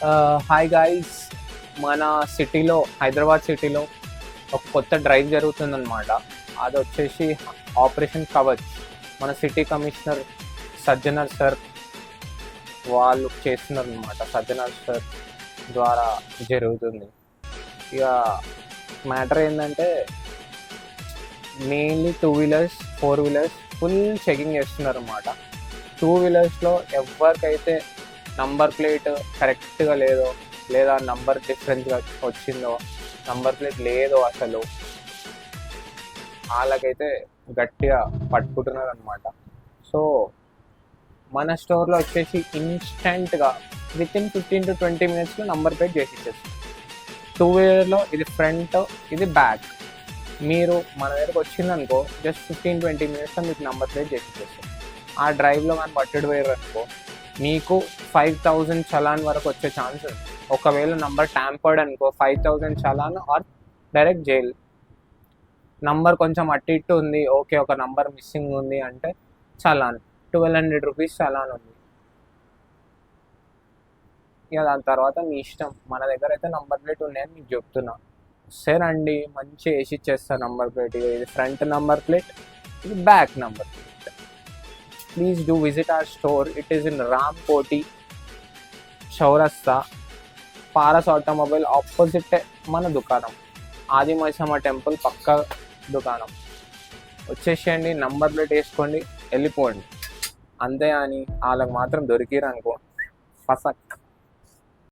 Hi guys, మన సిటీలో హైదరాబాద్ సిటీలో ఒక కొత్త డ్రైవ్ జరుగుతుందన్నమాట. అది వచ్చేసి ఆపరేషన్ కవచ్. మన సిటీ కమిషనర్ సజ్జనర్ సార్ వాళ్ళు చేస్తున్నారు అనమాట. సజ్జనర్ సార్ ద్వారా జరుగుతుంది. ఇక మ్యాటర్ ఏంటంటే mainly two wheelers, four wheelers full checking చేస్తున్నారు అనమాట. టూ వీలర్స్లో ఎవరికైతే నంబర్ ప్లేట్ కరెక్ట్గా లేదో, లేదా నంబర్ డిఫరెన్స్గా వచ్చిందో, నంబర్ ప్లేట్ లేదో అసలు, వాళ్ళకైతే గట్టిగా పట్టుకుంటున్నారు అనమాట. సో మన స్టోర్లో వచ్చేసి ఇన్స్టెంట్గా విత్ ఇన్ 15 to 20 minutesలో నంబర్ ప్లేట్ చేసి ఇచ్చేస్తుంది. టూ వీలర్లో ఇది ఫ్రంట్, ఇది బ్యాక్. మీరు మన దగ్గరకు వచ్చిందనుకో జస్ట్ 15-20 minutesలో మీకు నంబర్ ప్లేట్ చేసి ఇచ్చేస్తుంది. ఆ డ్రైవ్లో కానీ పట్టుడు పోయారు అనుకో మీకు 5,000 చలాన్ వరకు వచ్చే ఛాన్స్ ఉంది. ఒకవేళ నంబర్ ట్యాంపర్డ్ అనుకో 5,000 challan or direct jail. Number కొంచెం అటు ఇటు ఉంది, ఓకే ఒక నంబర్ మిస్సింగ్ ఉంది అంటే చలాన్ 1,200 రూపీస్ చలాన్ ఉంది. ఇక దాని తర్వాత మీ ఇష్టం. మన దగ్గర అయితే నంబర్ ప్లేట్ ఉన్నాయని మీకు చెప్తున్నా. సరే మంచి వేసి ఇచ్చేస్తా నంబర్ ప్లేట్. ఇది ఫ్రంట్ నంబర్ ప్లేట్, ఇది back number plate. Please do visit our store. It is in Rampoti, Chaurasta, Paras Automobile opposite మన దుకాణం. ఆదిమైసమ్మ టెంపుల్ పక్క దుకాణం. వచ్చేసేయండి, నంబర్ ప్లేట్ వేసుకోండి, వెళ్ళిపోండి. అంతే అని వాళ్ళకి మాత్రం దొరికిరనుకో ఫసక్.